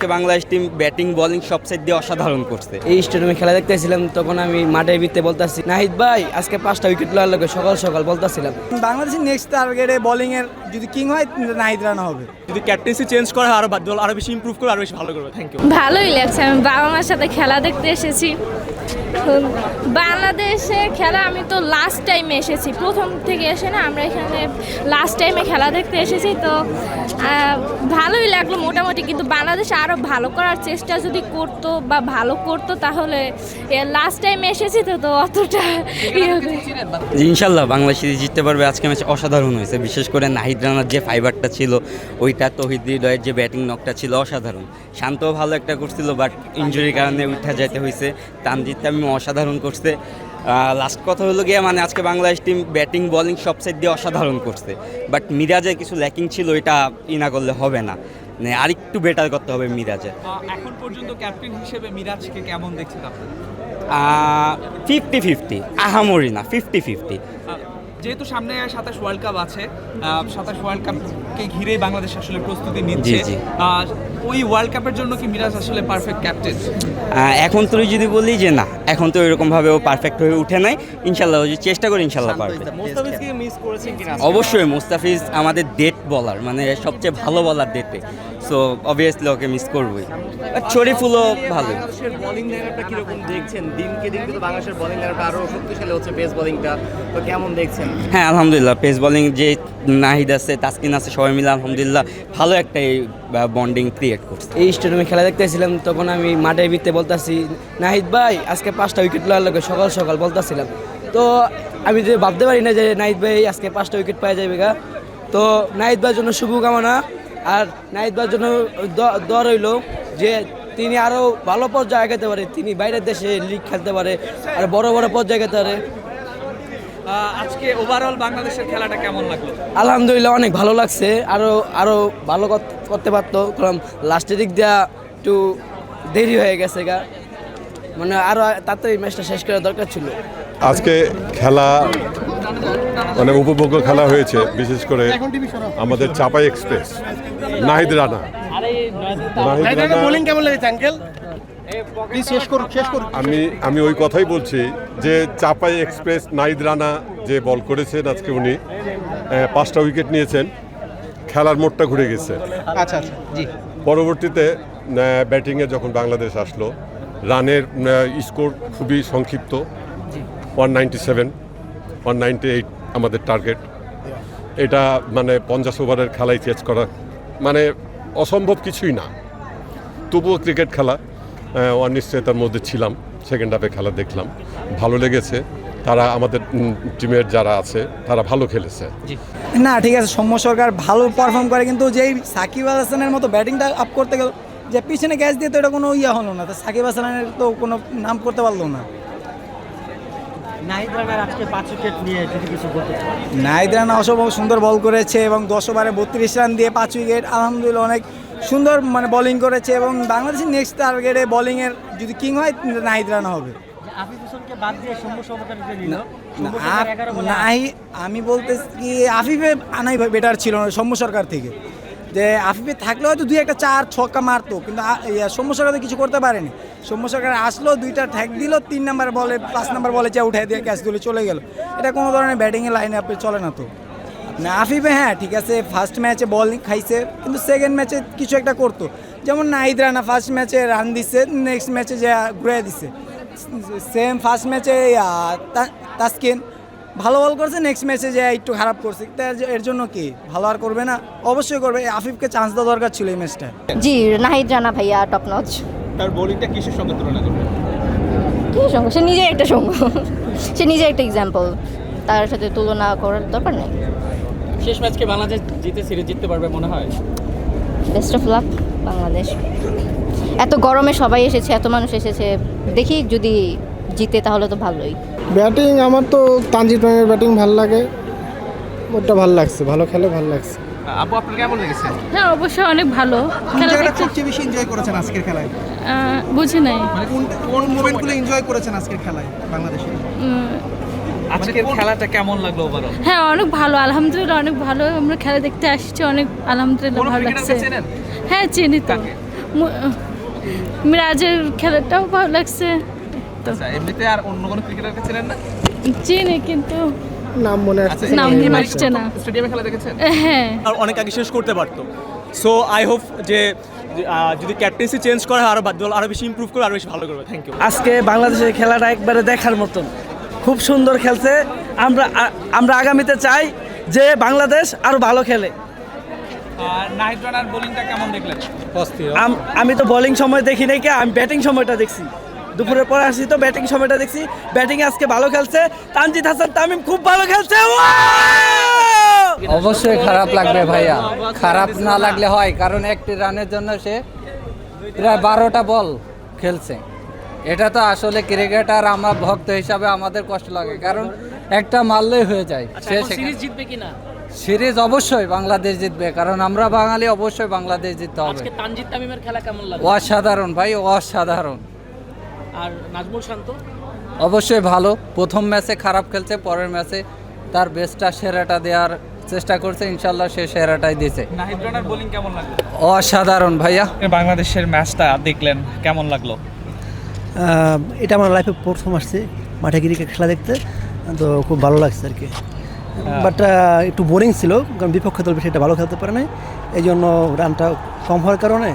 আজকে Bangladesh team batting bowling সব side দিয়ে অসাধারণ করছে। এই স্টেডিয়ামে খেলা দেখতেছিলাম, তখন আমি মাঠের ভিতরে বলতাছি, নাহিদ ভাই আজকে 5টা উইকেট লওয়ার লোকে সকাল সকাল বলতাছিলাম বাংলাদেশের নেক্সট টার্গেটে বোলিং এর যদি কিং হয় নাহিদ রানা হবে। যদি ক্যাপ্টেন্সি চেঞ্জ করা হয় দল আরো বেশি ইমপ্রুভ করে আরো বেশি ভালো করবে। Thank you. ভালোই লাগছে, আমি বাবা মার সাথে খেলা দেখতে এসেছি। বাংলাদেশে খেলা আমি তো লাস্ট টাইমে এসেছি, প্রথম থেকে এসে না, আমরা এখানে লাস্ট টাইমে খেলা দেখতে এসেছি, তো ভালোই লাগলো মোটামুটি। কিন্তু বাংলাদেশ আরও ভালো করার চেষ্টা যদি করতো বা ভালো করতো তাহলে লাস্ট টাইমে এসেছি তো অতটা ইনশাল্লাহ বাংলাদেশ সিরিজ জিততে পারবে। আজকে ম্যাচ অসাধারণ হয়েছে, বিশেষ করে নাহিদ রানার যে ফাইবারটা ছিল ওইটা, তৌহিদ হৃদয়ের যে ব্যাটিং নকটা ছিল অসাধারণ। শান্তও ভালো একটা করছিল, বাট ইনজুরির কারণে উঠা যেতে হয়েছে। তানজিদ তামিম অসাধারণ করছে। লাস্ট কথা হলো গিয়ে মানে আজকে বাংলাদেশ টিম ব্যাটিং বোলিং সব সাইড দিয়ে অসাধারণ করছে, বাট মিরাজের কিছু ল্যাকিং ছিল, এটা না করলে হবে না, মানে আরেকটু বেটার করতে হবে মিরাজের। এখন পর্যন্ত ক্যাপ্টেন হিসেবে মিরাজকে কেমন দেখছেন আপনারা? 50-50, আহামরি না, 50-50। যেহেতু সামনে 27 ওয়ার্ল্ড কাপ আছে, 27 ওয়ার্ল্ড কাপকে ঘিরে বাংলাদেশ আসলে প্রস্তুতি নিচ্ছে। ওই ওয়ার্ল্ড কাপের জন্য কি মিরাজ আসলে পারফেক্ট ক্যাপ্টেন? এখন তুই যদি বলি যে না, এখন তো এরকমভাবে ও পারফেক্ট হয়ে উঠে নাই। ইনশাল্লাহ ও যদি চেষ্টা করি ইনশাল্লাহ পারবে। মুস্তাফিজকে মিস করেছেন কিনা? অবশ্যই মুস্তাফিজ আমাদের ডেট বলার, মানে সবচেয়ে ভালো বলার ডেটে, সো অবভিয়াসলি ওকে মিস করবোই। শরীফুলও ভালো। বাংলাদেশের বোলিং লাইনআপটা কিরকম দেখছেন? দিনকে দিন কিন্তু বাংলাদেশের বোলিং লাইনআপটা আরো শক্তিশালী হচ্ছে, পেস বোলিংটা তো কেমন দেখছেন? হ্যাঁ আলহামদুলিল্লাহ, পেস বোলিং যে নাহিদ আছে, তাসকিন আছে, সবাই মিলে আলহামদুলিল্লাহ ভালো একটা বন্ডিং ক্রিয়েট করছে। এই স্টেডিয়ামে খেলা দেখতেছিলাম, তখন আমি মাঠের ভিতরে বলতাছি, নাহিদ ভাই আজকে 5টা উইকেট লওয়ার লোকে সকাল সকাল বলতাছিলাম। তো আমি যে ভাবতে পারি না যে নাহিদ ভাই আজকে 5টা উইকেট পাওয়া যাবে গা। তো নাহিদ ভাইয়ের জন্য শুভকামনা, আর নাহিদ ভাইয়ের জন্য দর রইল যে তিনি আরও ভালো পর্যায়ে আগাতে পারে, তিনি বাইরের দেশে লিগ খেলতে পারে, আর বড় বড় পর্যায়ে যেতে পারে। আজকে ওভারঅল বাংলাদেশের খেলাটা কেমন লাগলো? আলহামদুলিল্লাহ অনেক ভালো লাগছে, আরও ভালো করতে পারতো, কারণ লাস্টের দিক দিয়া একটু দেরি হয়ে গেছে গা, মানে আরও তাড়াতাড়ি ম্যাচটা শেষ করা দরকার ছিল। আজকে খেলা মানে উপভোগ্য খেলা হয়েছে, বিশেষ করে আমাদের চাপাই এক্সপ্রেস নাহিদ রানা। বোলিং কেমন লেগেছে আঙ্কেল? আমি ওই কথাই বলছি যে চাপাই এক্সপ্রেস নাহিদ রানা যে বল করেছেন আজকে, উনি 5টা উইকেট নিয়েছেন, খেলার মোড়টা ঘুরে গেছে। আচ্ছা আচ্ছা, জি। পরবর্তীতে ব্যাটিংয়ে যখন বাংলাদেশ আসলো, রানের স্কোর খুবই সংক্ষিপ্ত, 197, 198 আমাদের টার্গেট। এটা মানে 50 ওভারের খেলায় চেঞ্জ করা মানে অসম্ভব কিছুই না। তবুও ক্রিকেট খেলা অনিশ্চয়তার মধ্যে ছিলাম। সেকেন্ড হাফে খেলা দেখলাম, ভালো লেগেছে। তারা আমাদের টিমের যারা আছে তারা ভালো খেলেছে। না ঠিক আছে, সৌম্য সরকার ভালো পারফর্ম করে, কিন্তু যেই সাকিব আল হাসানের মতো ব্যাটিংটা আপ করতে গেল, যে পিছনে ক্যাচ দিয়ে তো এটা কোনো হলো না, তো সাকিব আল হাসানের তো কোনো নাম করতে পারলো না। নাহিদ রানার আজকে 5 উইকেট নিয়ে যদি কিছু বলতে চান? নাহিদ রানা অসম্ভব সুন্দর বল করেছে এবং 10 ওভারে 32 রান দিয়ে 5 উইকেট, আলহামদুলিল্লাহ অনেক সুন্দর মানে বোলিং করেছে। এবং বাংলাদেশের নেক্সট টার্গেটে বোলিংয়ের যদি কিং হয় নাহিদ রানা হবে। আফিফ হোসেনকে বাদ দিয়ে সৌম্য সরকারকে নিল। আমি বলতেছি কি আফিফে আনাই বেটার ছিল না সৌম্য সরকার থেকে, যে আফিফে থাকলে হয়তো 2-1 4 ছক্কা মারতো, কিন্তু সৌম্য সরকার তো কিছু করতে পারেনি। সৌম্য সরকার আসলো, 2টা ঠ্যাক দিল, 3 নাম্বার বলে 5 নাম্বার বলে চা উঠে দিয়ে ক্যাচ তুলে চলে গেল। এটা কোনো ধরনের ব্যাটিংয়ের লাইনে আপনি চলে না তো। না আফিফে হ্যাঁ ঠিক আছে, ফার্স্ট ম্যাচে বল খাইছে, কিন্তু সেকেন্ড ম্যাচে কিছু একটা করতো। যেমন নাহিদ রানা ফার্স্ট ম্যাচে রান দিচ্ছে, নেক্সট ম্যাচে যে ঘুরে দিচ্ছে। সেম ফার্স্ট ম্যাচে তাসকিন ভালো বল করছে, নেক্সট ম্যাচে যে একটু খারাপ করছে, এর জন্য কি ভালো আর করবে না? অবশ্যই করবে। আফিফকে চান্স দেওয়া দরকার ছিল এই ম্যাচটা। জি, নাহিদ রানা ভাইয়া টপ নচ। তার বোলিংটা কিসের সঙ্গে তুলনা করবে? কিসের সঙ্গে? সে নিজে একটা সঙ্গ, সে নিজে একটা এক্সাম্পল, তার সাথে তুলনা করার দরকার নেই। শেষ ম্যাচকে বাংলাদেশ সিরিজ জিততে পারবে মনে হয়? Best of luck Bangladesh. এত গরমে সবাই এসেছে, এত মানুষ এসেছে, দেখি যদি জিতে তাহলে তো ভালোই। ব্যাটিং আমার তো তানজিদ ভাইয়ের ব্যাটিং ভালো লাগে, ওটা ভালো লাগছে, ভালো খেলে ভালো লাগছে। আপু আপনার কেমন লেগেছে? হ্যাঁ অবশ্যই অনেক ভালো খেলা দেখতে। সবচেয়ে বেশি এনজয় করেছেন আজকের খেলায়? বুঝি নাই মানে কোন মোমেন্টগুলো এনজয় করেছেন আজকের খেলায় বাংলাদেশে? আজকের খেলাটা কেমন লাগলো ওভারঅল? হ্যাঁ অনেক ভালো, আলহামদুলিল্লাহ অনেক ভালো। আমরা খেলা দেখতে আসছি, অনেক আলহামদুলিল্লাহ ভালো লাগছে। হ্যাঁ চিনি তো, মিরাজের খেলাটাও ভালো লাগছে তো আচ্ছা, এমনিতে আর অন্য কোনো ক্রিকেটারকে ছিলেন না? চিনি কিন্তু নাম মনে আসছে আচ্ছা, নাম এই মনে বাড়ি আসছে না। স্টেডিয়ামে খেলা দেখেছেন? হ্যাঁ আর অনেক আগে শেষ করতে পারতো। সো আই হোপ যে যদি ক্যাপ্টেন্সি চেঞ্জ করে আরও দল আরও বেশি ইমপ্রুভ করে আরও বেশি ভালো করবে। Thank you. আজকে বাংলাদেশের খেলাটা একবারে দেখার মতন, খুব সুন্দর খেলছে। আমরা আগামীতে চাই যে বাংলাদেশ আরও ভালো খেলে। আর নাহিদ রানার বোলিংটা কেমন দেখলেন? আমি তো বোলিং সময় দেখি নাই, আমি ব্যাটিং সময়টা দেখছি। দুপুরের পর আসছি তো ব্যাটিং সময়টা দেখছি। ব্যাটিং আজকে ভালো খেলছে, তানজিদ হাসান তামিম খুব ভালো খেলছে। অবশ্যই খারাপ লাগবে ভাইয়া, খারাপ না লাগলে হয়, কারণ একটি রানের জন্য সে প্রায় 12টা বল খেলছে। এটা তো আসলে ক্রিকেটার আমরা ভক্ত হিসাবে আমাদের কষ্ট লাগে, কারণ একটা মারলেই হয়ে যায়। সিরিজ জিতবে কিনা? সিরিজ অবশ্যই বাংলাদেশ জিতবে, কারণ আমরা বাঙালি, অবশ্যই বাংলাদেশ জিততে হবে। তানজিদ তামিমের খেলা কেমন লাগে? অসাধারণ ভাই, অসাধারণ। আর নাজমুল শান্ত অবশ্যই ভালো, প্রথম ম্যাচে খারাপ খেলছে, পরের ম্যাচে তার বেস্টটা সেরাটা দেওয়ার চেষ্টা করছে, ইনশাল্লাহ সে সেরাটাই দিয়েছে। নাহিদ রানার বোলিং কেমন লাগলো? অসাধারণ ভাইয়া। বাংলাদেশের ম্যাচটা দেখলেন, কেমন লাগলো? এটা আমার লাইফে প্রথম আসছে মাঠে ক্রিকেট খেলা দেখতে, তো খুব ভালো লাগছে আর কি। বাট একটু বোরিং ছিল, কারণ বিপক্ষ দল বেশি একটা ভালো খেলতে পারে নাই, এই জন্য রানটা কম হওয়ার কারণে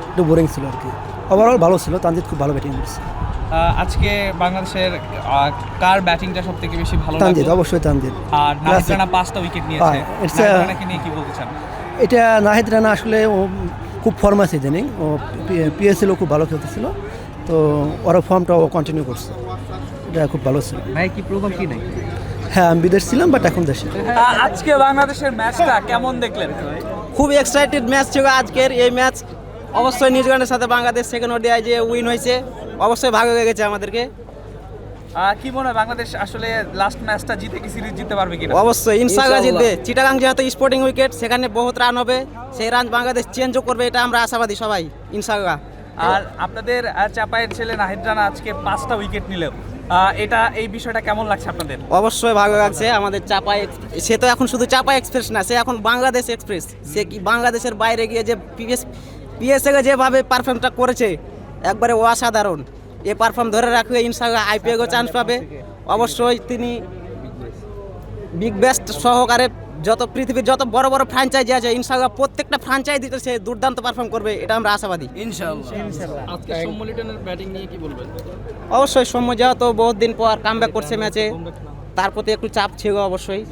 একটু বোরিং ছিল আর কি। ওভারঅল ভালো ছিল, তানজিদ খুব ভালো ব্যাটিং করছে। আজকে বাংলাদেশের কার ব্যাটিংটা সবথেকে বেশি ভালো লাগলো? তানজিদ, অবশ্যই তানজিদ। আর নাহিদ রানা 5টা উইকেট নিয়েছে, নাহিদ রানাকে নিয়ে কি বলতে চান? এটা নাহিদ রানা আসলে ও খুব ফর্ম আছে ইদানিং, ও পিএসএলও খুব ভালো খেলতেছিল, তো ওর ফর্মটা ও কন্টিনিউ করছে, এটা খুব ভালো ছিল। ভাই কি প্রভাব কি নাই? হ্যাঁ, আমি বিদেশ ছিলাম, বাট এখন দেশে। আজকে বাংলাদেশের ম্যাচটা কেমন দেখলেন? খুব এক্সাইটেড ম্যাচ ছিল আজকের এই ম্যাচ। অবশ্যই নিউজিল্যান্ডের সাথে বাংলাদেশ সেকেন্ড ওডিআই যে উইন হয়েছে, অবশ্যই ভালো হয়ে গেছে আমাদেরকে। কি মনে হয় বাংলাদেশ আসলে লাস্ট ম্যাচটা জিতে কি সিরিজ জিততে পারবে কিনা? অবশ্যই ইনশাআল্লাহ জিতবে। চিটাগাং যেহেতু স্পোর্টিং উইকেট, সেখানে বহুত রান হবে, সেই রান বাংলাদেশ চেঞ্জও করবে, এটা আমরা আশাবাদী সবাই ইনশাআল্লাহ। আর আপনাদের চাপায়ের ছেলে নাহিদ রানা আজকে 5টা উইকেট নিলেও এই বিষয়টা কেমন লাগছে আপনাদের? অবশ্যই ভালো লাগছে। আমাদের চাপাই, সে তো এখন শুধু চাপাই এক্সপ্রেস না, সে এখন বাংলাদেশ এক্সপ্রেস। সে কি বাংলাদেশের বাইরে গিয়ে যে পিএসএ যেভাবে পারফর্মটা করেছে, একবারে অসাধারণ। এই পারফর্ম ধরে রাখবে, ইনশাআল্লাহ আইপিএলও চান্স পাবে। অবশ্যই তিনি বিগ বেস্ট সহকারে যত পৃথিবীর যত বড় বড় ফ্র্যাঞ্চাইজি আছে, ইনশাআল্লাহ প্রত্যেকটা ফ্র্যাঞ্চাইজিতে সে দুর্দান্ত পারফর্ম করবে, এটা আমরা আশাবাদী ইনশাআল্লাহ। আজকে সৌম্য লিটনের ব্যাটিং নিয়ে কি বলবেন? অবশ্যই সৌম্য যেহেতু বহুত দিন পর কামব্যাক করছে ম্যাচে, তার প্রতি একটু চাপ ছিল অবশ্যই।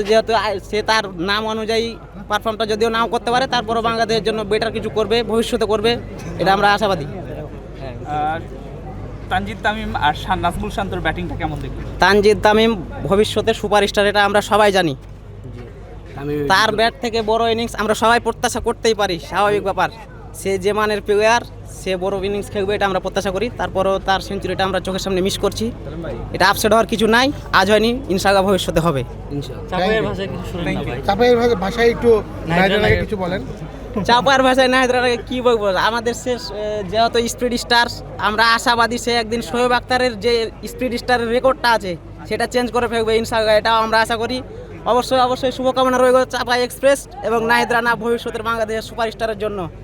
যেহেতু সে তার নাম অনুযায়ী পারফর্মটা যদিও নাও করতে পারে, তারপরও বাংলাদেশের জন্য বেটার কিছু করবে, ভবিষ্যতে করবে, এটা আমরা আশাবাদী। তানজিদ তামিম আর নাজমুল শান্তর ব্যাটিংটা কেমন দেখলেন? তানজিদ তামিম ভবিষ্যতে সুপারস্টার, এটা আমরা সবাই জানি। তার ব্যাট থেকে বড় ইনিংস আমরা সবাই প্রত্যাশা করতেই পারি, স্বাভাবিক ব্যাপার। সে যে মানের প্লেয়ার, সে বড় ইনিংস খেলবে, এটা আমরা প্রত্যাশা করি। তারপরও তার সেঞ্চুরিটা আমরা চোখের সামনে মিস করছি, এটা আপসেট হওয়ার কিছু নাই, আজ হয়নি, ইনশাআল্লাহ ভবিষ্যতে হবে। চাপাইয়ের ভাষায় কিছু শুনুন না ভাই। চাপাইয়ের ভাষায় একটু কিছু বলেন। চাপার ভাষায় নাহিদ রানাকে কি বলবো, আমাদের শেষ যেহেতু স্পিড স্টার, আমরা আশাবাদী সে একদিন শোয়েব আখতারের যে স্পিড স্টারের রেকর্ডটা আছে সেটা চেঞ্জ করে ফেলবে ইনশাআল্লাহ, এটাও আমরা আশা করি। অবশ্যই শুভকামনা রইল চাপাই এক্সপ্রেস এবং নাহিদ রানা ভবিষ্যতের বাংলাদেশের সুপারস্টারের জন্য।